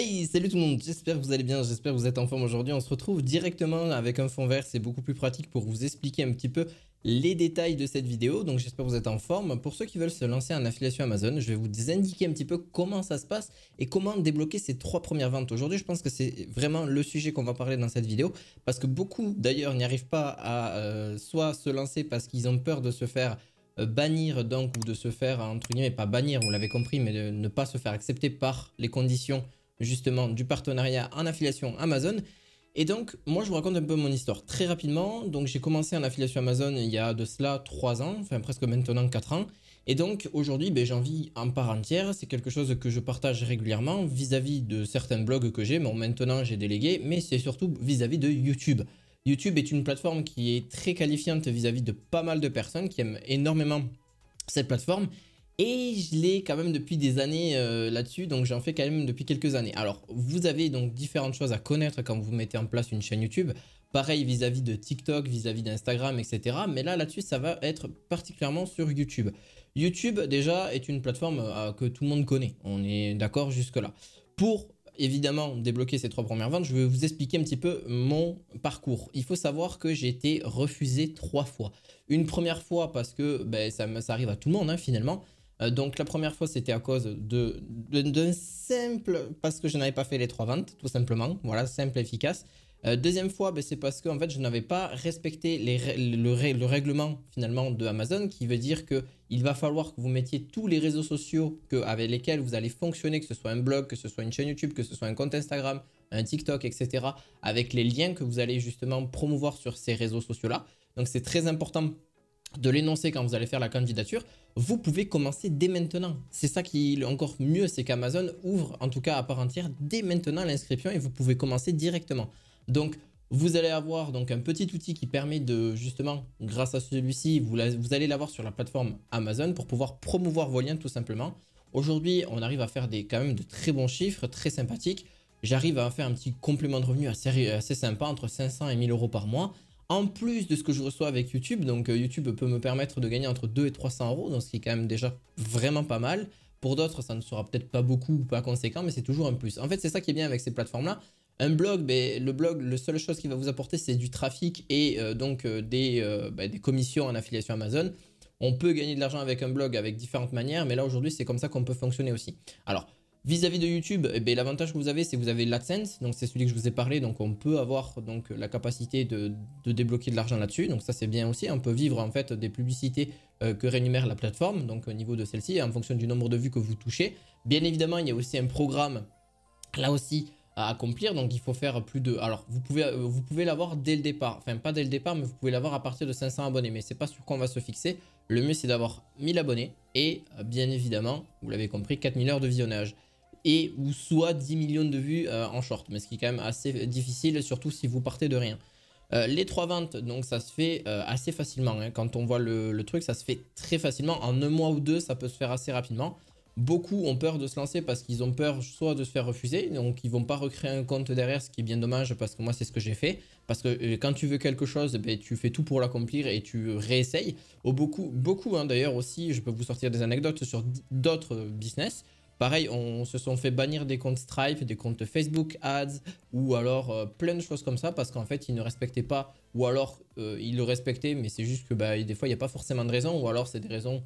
Hey, salut tout le monde, j'espère que vous allez bien, j'espère que vous êtes en forme aujourd'hui. On se retrouve directement avec un fond vert, c'est beaucoup plus pratique pour vous expliquer un petit peu les détails de cette vidéo. Donc j'espère que vous êtes en forme. Pour ceux qui veulent se lancer en affiliation Amazon, je vais vous indiquer un petit peu comment ça se passe et comment débloquer ces 3 premières ventes. Aujourd'hui, je pense que c'est vraiment le sujet qu'on va parler dans cette vidéo parce que beaucoup d'ailleurs n'y arrivent pas à soit se lancer parce qu'ils ont peur de se faire bannir donc ou de se faire entre guillemets pas bannir, vous l'avez compris, mais de ne pas se faire accepter par les conditions justement du partenariat en affiliation Amazon. Et donc moi je vous raconte un peu mon histoire très rapidement. Donc j'ai commencé en affiliation Amazon il y a de cela 3 ans, enfin presque maintenant 4 ans. Et donc aujourd'hui j'en vis en part entière, c'est quelque chose que je partage régulièrement vis-à-vis de certains blogs que j'ai. Bon, maintenant j'ai délégué, mais c'est surtout vis-à-vis de YouTube. YouTube est une plateforme qui est très qualifiante vis-à-vis de pas mal de personnes qui aiment énormément cette plateforme. Et je l'ai quand même depuis des années là-dessus, donc j'en fais quand même depuis quelques années. Alors, vous avez donc différentes choses à connaître quand vous mettez en place une chaîne YouTube. Pareil vis-à-vis de TikTok, vis-à-vis d'Instagram, etc. Mais là-dessus, ça va être particulièrement sur YouTube. YouTube, déjà, est une plateforme que tout le monde connaît. On est d'accord jusque-là. Pour évidemment débloquer ces 3 premières ventes, je vais vous expliquer un petit peu mon parcours. Il faut savoir que j'ai été refusé 3 fois. Une première fois parce que ça arrive à tout le monde finalement. Donc la première fois c'était à cause d'un simple, parce que je n'avais pas fait les 3 ventes tout simplement, voilà, simple et efficace. Deuxième fois c'est parce que en fait je n'avais pas respecté le règlement finalement de Amazon, qui veut dire que il va falloir que vous mettiez tous les réseaux sociaux avec lesquels vous allez fonctionner, que ce soit un blog, que ce soit une chaîne YouTube, que ce soit un compte Instagram, un TikTok, etc. avec les liens que vous allez justement promouvoir sur ces réseaux sociaux là. Donc c'est très important de l'énoncer quand vous allez faire la candidature. Vous pouvez commencer dès maintenant. C'est ça qui est encore mieux, c'est qu'Amazon ouvre en tout cas à part entière dès maintenant l'inscription et vous pouvez commencer directement. Donc vous allez avoir donc un petit outil qui permet de justement, grâce à celui-ci, vous allez l'avoir sur la plateforme Amazon pour pouvoir promouvoir vos liens tout simplement. Aujourd'hui, on arrive à faire quand même de très bons chiffres, très sympathiques. J'arrive à faire un petit complément de revenu assez sympa, entre 500 et 1000 euros par mois. En plus de ce que je reçois avec YouTube, donc YouTube peut me permettre de gagner entre 2 et 300 euros, donc ce qui est quand même déjà vraiment pas mal. Pour d'autres, ça ne sera peut-être pas beaucoup ou pas conséquent, mais c'est toujours un plus. En fait, c'est ça qui est bien avec ces plateformes-là. Un blog, le blog, la seule chose qu'il va vous apporter, c'est du trafic et des commissions en affiliation Amazon. On peut gagner de l'argent avec un blog avec différentes manières, mais là aujourd'hui, c'est comme ça qu'on peut fonctionner aussi. Alors, vis-à-vis de YouTube, l'avantage que vous avez, c'est que vous avez l'AdSense, donc c'est celui que je vous ai parlé, donc on peut avoir donc la capacité de débloquer de l'argent là-dessus, donc ça c'est bien aussi, on peut vivre en fait des publicités que rémunère la plateforme, donc au niveau de celle-ci, en fonction du nombre de vues que vous touchez. Bien évidemment, il y a aussi un programme là aussi à accomplir, donc il faut faire plus de... Alors vous pouvez l'avoir dès le départ, enfin pas dès le départ, mais vous pouvez l'avoir à partir de 500 abonnés, mais c'est pas sur quoi on va se fixer. Le mieux c'est d'avoir 1000 abonnés et bien évidemment, vous l'avez compris, 4000 heures de visionnage. Et ou soit 10 millions de vues en short, mais ce qui est quand même assez difficile, surtout si vous partez de rien. Les 3 ventes, donc ça se fait assez facilement, quand on voit le truc, ça se fait très facilement, en un mois ou deux, ça peut se faire assez rapidement. Beaucoup ont peur de se lancer parce qu'ils ont peur soit de se faire refuser, donc ils vont pas recréer un compte derrière, ce qui est bien dommage parce que moi c'est ce que j'ai fait. Parce que quand tu veux quelque chose, tu fais tout pour l'accomplir et tu réessayes. Beaucoup d'ailleurs aussi, je peux vous sortir des anecdotes sur d'autres business. Pareil, on se sont fait bannir des comptes Stripe, des comptes Facebook Ads ou alors plein de choses comme ça parce qu'en fait ils ne respectaient pas, ou alors ils le respectaient mais c'est juste que des fois il n'y a pas forcément de raison, ou alors c'est des raisons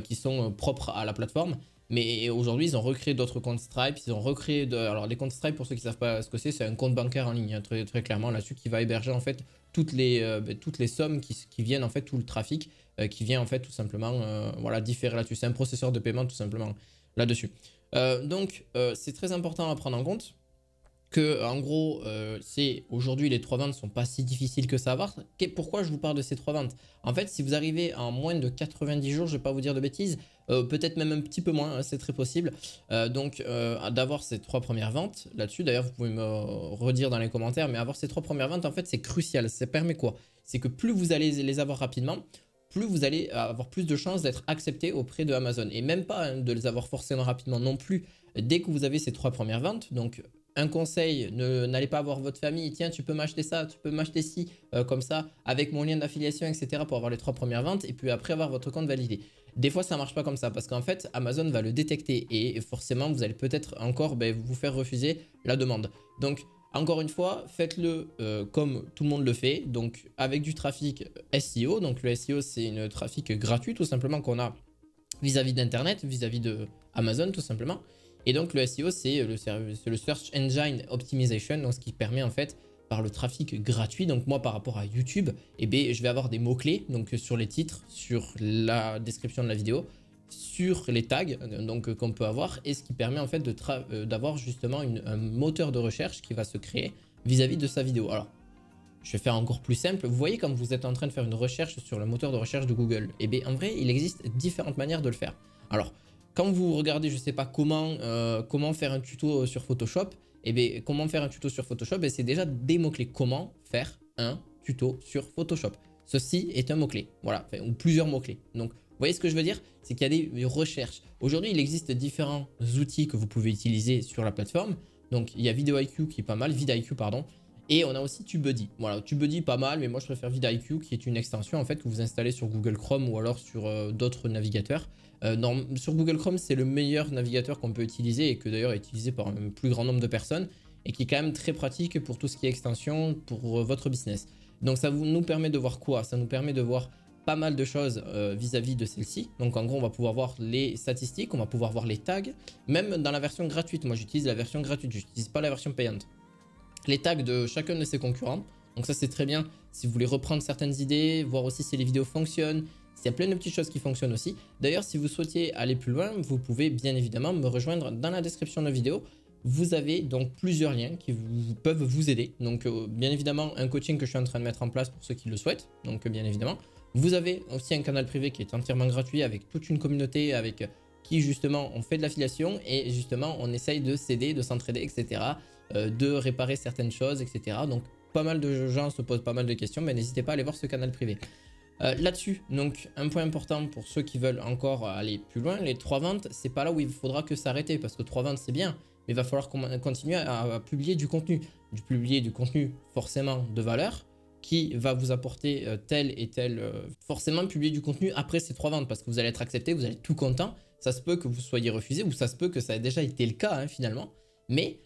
qui sont propres à la plateforme. Mais aujourd'hui ils ont recréé d'autres comptes Stripe, ils ont recréé alors les comptes Stripe, pour ceux qui ne savent pas ce que c'est un compte bancaire en ligne très clairement là-dessus, qui va héberger en fait toutes les sommes qui viennent en fait, tout le trafic qui vient en fait tout simplement voilà, différer là-dessus. C'est un processeur de paiement tout simplement là-dessus. C'est très important à prendre en compte que en gros c'est aujourd'hui les 3 ventes sont pas si difficiles que ça à avoir. Pourquoi je vous parle de ces 3 ventes? En fait, si vous arrivez en moins de 90 jours, je vais pas vous dire de bêtises, peut-être même un petit peu moins, c'est très possible, d'avoir ces 3 premières ventes là-dessus. D'ailleurs vous pouvez me redire dans les commentaires, mais avoir ces 3 premières ventes en fait c'est crucial. Ça permet quoi? C'est que plus vous allez les avoir rapidement, plus vous allez avoir plus de chances d'être accepté auprès de Amazon. Et même pas de les avoir forcément rapidement non plus dès que vous avez ces 3 premières ventes. Donc un conseil, n'allez pas avoir votre famille, tiens tu peux m'acheter ça, tu peux m'acheter ci, comme ça, avec mon lien d'affiliation, etc. pour avoir les 3 premières ventes et puis après avoir votre compte validé. Des fois, ça marche pas comme ça parce qu'en fait, Amazon va le détecter et forcément, vous allez peut-être encore vous faire refuser la demande. Donc, encore une fois, faites-le comme tout le monde le fait, donc avec du trafic SEO. Donc, le SEO, c'est une trafic gratuit tout simplement qu'on a vis-à-vis d'Internet, vis-à-vis de Amazon tout simplement. Et donc, le SEO, c'est le Search Engine Optimization, donc ce qui permet en fait par le trafic gratuit. Donc moi par rapport à YouTube, je vais avoir des mots-clés donc sur les titres, sur la description de la vidéo, sur les tags donc qu'on peut avoir, et ce qui permet en fait d'avoir justement un moteur de recherche qui va se créer vis-à-vis de sa vidéo. Alors je vais faire encore plus simple. Vous voyez comme vous êtes en train de faire une recherche sur le moteur de recherche de Google, en vrai il existe différentes manières de le faire. Alors quand vous regardez, je sais pas comment faire un tuto sur Photoshop, comment faire un tuto sur Photoshop, c'est déjà des mots-clés. Comment faire un tuto sur Photoshop. Ceci est un mot-clé, voilà, ou plusieurs mots-clés. Donc, vous voyez ce que je veux dire? C'est qu'il y a des recherches. Aujourd'hui, il existe différents outils que vous pouvez utiliser sur la plateforme. Donc, il y a VidIQ qui est pas mal, VidIQ, pardon. Et on a aussi TubeBuddy. Voilà, TubeBuddy pas mal, mais moi je préfère VidIQ qui est une extension en fait que vous installez sur Google Chrome ou alors sur d'autres navigateurs. Sur Google Chrome, c'est le meilleur navigateur qu'on peut utiliser et que d'ailleurs est utilisé par un plus grand nombre de personnes et qui est quand même très pratique pour tout ce qui est extension pour votre business. Donc ça nous permet de voir quoi? Ça nous permet de voir pas mal de choses vis-à-vis de celle-ci. Donc en gros, on va pouvoir voir les statistiques, on va pouvoir voir les tags, même dans la version gratuite. Moi, j'utilise la version gratuite, je n'utilise pas la version payante. Les tags de chacun de ses concurrents. Donc ça, c'est très bien si vous voulez reprendre certaines idées, voir aussi si les vidéos fonctionnent. Il y a plein de petites choses qui fonctionnent aussi. D'ailleurs, si vous souhaitiez aller plus loin, vous pouvez bien évidemment me rejoindre dans la description de la vidéo. Vous avez donc plusieurs liens qui peuvent vous aider. Donc bien évidemment, un coaching que je suis en train de mettre en place pour ceux qui le souhaitent. Donc bien évidemment. Vous avez aussi un canal privé qui est entièrement gratuit avec toute une communauté avec qui justement on fait de l'affiliation et justement on essaye de s'aider, de s'entraider, etc. De réparer certaines choses, etc. Donc pas mal de gens se posent pas mal de questions, mais n'hésitez pas à aller voir ce canal privé. Là-dessus, donc un point important pour ceux qui veulent encore aller plus loin, les 3 ventes, c'est pas là où il faudra que s'arrêter parce que 3 ventes c'est bien, mais il va falloir continuer à publier du contenu. Publier du contenu forcément de valeur qui va vous apporter tel et tel. Forcément publier du contenu après ces 3 ventes parce que vous allez être accepté, vous allez être tout content. Ça se peut que vous soyez refusé ou ça se peut que ça ait déjà été le cas hein, finalement, mais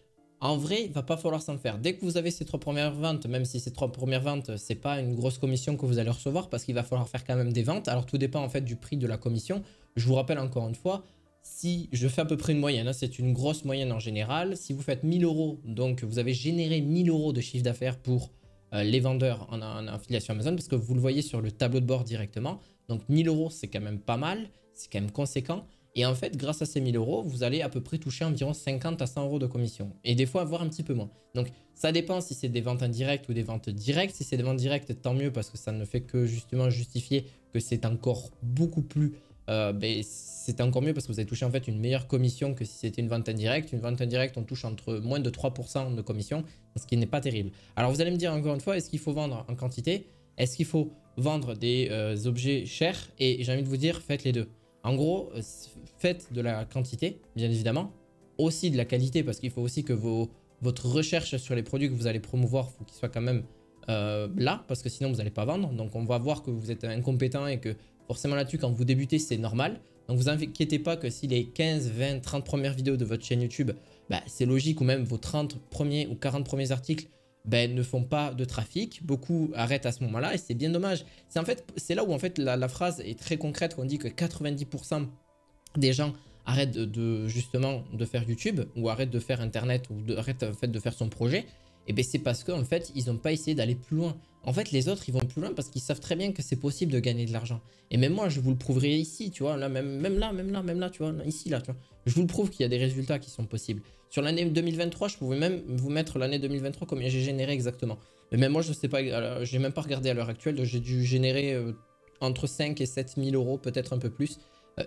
en vrai, il va pas falloir s'en faire. Dès que vous avez ces 3 premières ventes, même si ces 3 premières ventes, c'est pas une grosse commission que vous allez recevoir parce qu'il va falloir faire quand même des ventes. Alors tout dépend en fait du prix de la commission. Je vous rappelle encore une fois, si je fais à peu près une moyenne, hein, c'est une grosse moyenne en général. Si vous faites 1000 euros, donc vous avez généré 1000 euros de chiffre d'affaires pour les vendeurs en affiliation Amazon parce que vous le voyez sur le tableau de bord directement. Donc 1000 euros, c'est quand même pas mal, c'est quand même conséquent. Et en fait, grâce à ces 1000 euros, vous allez à peu près toucher environ 50 à 100 euros de commission. Et des fois, voire un petit peu moins. Donc, ça dépend si c'est des ventes indirectes ou des ventes directes. Si c'est des ventes directes, tant mieux parce que ça ne fait que justement justifier que c'est encore beaucoup plus... c'est encore mieux parce que vous allez toucher en fait une meilleure commission que si c'était une vente indirecte. Une vente indirecte, on touche entre moins de 3% de commission, ce qui n'est pas terrible. Alors, vous allez me dire encore une fois, est-ce qu'il faut vendre en quantité? Est-ce qu'il faut vendre des objets chers? Et j'ai envie de vous dire, faites les deux. En gros, faites de la quantité, bien évidemment, aussi de la qualité, parce qu'il faut aussi que votre recherche sur les produits que vous allez promouvoir, il faut qu'ils soient quand même là, parce que sinon vous n'allez pas vendre. Donc on va voir que vous êtes incompétent et que forcément là-dessus, quand vous débutez, c'est normal. Donc vous inquiétez pas que si les 15, 20, 30 premières vidéos de votre chaîne YouTube, c'est logique, ou même vos 30 premiers ou 40 premiers articles, ne font pas de trafic, beaucoup arrêtent à ce moment-là et c'est bien dommage. C'est là où en fait la phrase est très concrète, qu'on dit que 90% des gens arrêtent justement de faire YouTube ou arrêtent de faire Internet ou arrêtent en fait de faire son projet. Et c'est parce qu'en fait ils n'ont pas essayé d'aller plus loin. En fait les autres ils vont plus loin parce qu'ils savent très bien que c'est possible de gagner de l'argent. Et même moi je vous le prouverai ici, tu vois, là, même là, tu vois, ici, là, tu vois. Je vous le prouve qu'il y a des résultats qui sont possibles. Sur l'année 2023, je pouvais même vous mettre l'année 2023 combien j'ai généré exactement. Mais même moi, je sais pas, j'ai même pas regardé à l'heure actuelle. J'ai dû générer entre 5 et 7 000 euros, peut-être un peu plus.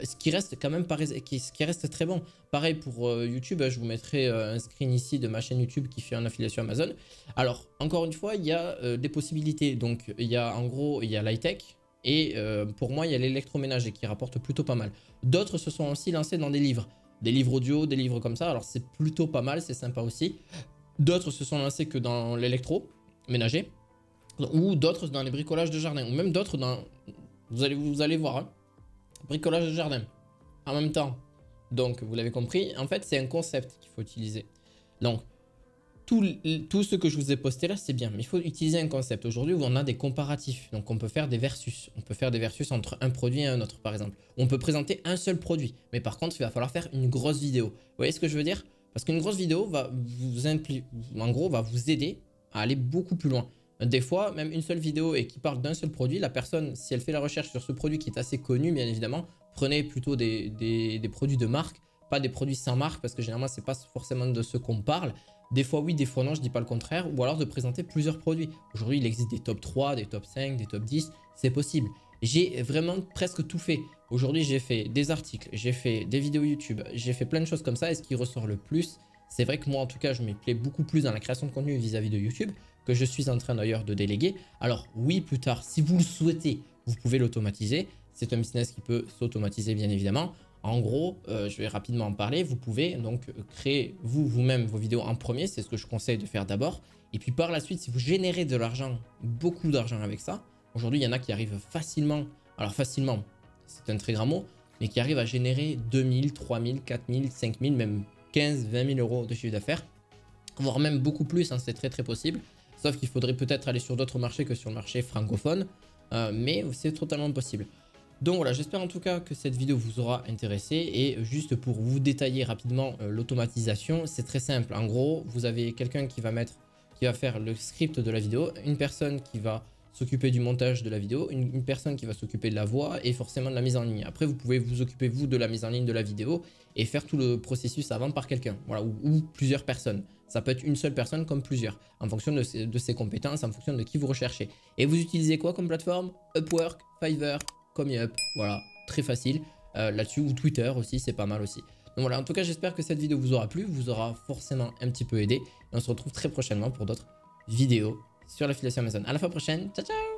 Ce qui reste quand même ce qui reste très bon. Pareil pour YouTube, je vous mettrai un screen ici de ma chaîne YouTube qui fait en affiliation Amazon. Alors, encore une fois, il y a des possibilités. Donc, il y a en gros, il y a l'high-tech. Et pour moi, il y a l'électroménager qui rapporte plutôt pas mal. D'autres se sont aussi lancés dans des livres audio, des livres comme ça. Alors c'est plutôt pas mal, c'est sympa aussi. D'autres se sont lancés que dans l'électroménager. Ou d'autres dans les bricolages de jardin. Ou même d'autres dans... Vous allez voir. Hein. bricolage de jardin en même temps. Donc, vous l'avez compris, en fait, c'est un concept qu'il faut utiliser. Donc, tout ce que je vous ai posté là, c'est bien, mais il faut utiliser un concept. Aujourd'hui, on a des comparatifs, donc on peut faire des versus. On peut faire des versus entre un produit et un autre, par exemple. On peut présenter un seul produit, mais par contre, il va falloir faire une grosse vidéo. Vous voyez ce que je veux dire? Parce qu'une grosse vidéo va en gros, va vous aider à aller beaucoup plus loin. Des fois, même une seule vidéo et qui parle d'un seul produit, la personne, si elle fait la recherche sur ce produit qui est assez connu, bien évidemment, prenez plutôt des produits de marque, pas des produits sans marque, parce que généralement, c'est pas forcément de ce qu'on parle. Des fois oui, des fois non, je dis pas le contraire, ou alors de présenter plusieurs produits. Aujourd'hui, il existe des top 3, des top 5, des top 10, c'est possible. J'ai vraiment presque tout fait. Aujourd'hui, j'ai fait des articles, j'ai fait des vidéos YouTube, j'ai fait plein de choses comme ça, et ce qui ressort le plus, c'est vrai que moi, en tout cas, je m'y plais beaucoup plus dans la création de contenu vis-à-vis de YouTube, que je suis en train d'ailleurs de déléguer. Alors oui, plus tard, si vous le souhaitez, vous pouvez l'automatiser. C'est un business qui peut s'automatiser, bien évidemment. En gros, je vais rapidement en parler. Vous pouvez donc créer vous-même vos vidéos en premier. C'est ce que je conseille de faire d'abord. Et puis par la suite, si vous générez de l'argent, beaucoup d'argent avec ça, aujourd'hui, il y en a qui arrivent facilement. Alors facilement, c'est un très grand mot, mais qui arrivent à générer 2000, 3000, 4000, 5000, même 15, 20 000 euros de chiffre d'affaires. Voire même beaucoup plus, hein, c'est très très possible. Sauf qu'il faudrait peut-être aller sur d'autres marchés que sur le marché francophone. Mais c'est totalement possible. Donc voilà, j'espère en tout cas que cette vidéo vous aura intéressé. Et juste pour vous détailler rapidement l'automatisation, c'est très simple. En gros, vous avez quelqu'un qui va faire le script de la vidéo, une personne qui va s'occuper du montage de la vidéo, une personne qui va s'occuper de la voix et forcément de la mise en ligne. Après, vous pouvez vous occuper vous de la mise en ligne de la vidéo et faire tout le processus avant par quelqu'un, voilà, ou plusieurs personnes. Ça peut être une seule personne comme plusieurs, en fonction de ses compétences, en fonction de qui vous recherchez. Et vous utilisez quoi comme plateforme? Upwork, Fiverr, CommyUp, voilà, très facile là-dessus, ou Twitter aussi, c'est pas mal aussi. Donc voilà, en tout cas, j'espère que cette vidéo vous aura plu, vous aura forcément un petit peu aidé. Et on se retrouve très prochainement pour d'autres vidéos sur l'affiliation Amazon. À la fois prochaine, ciao ciao!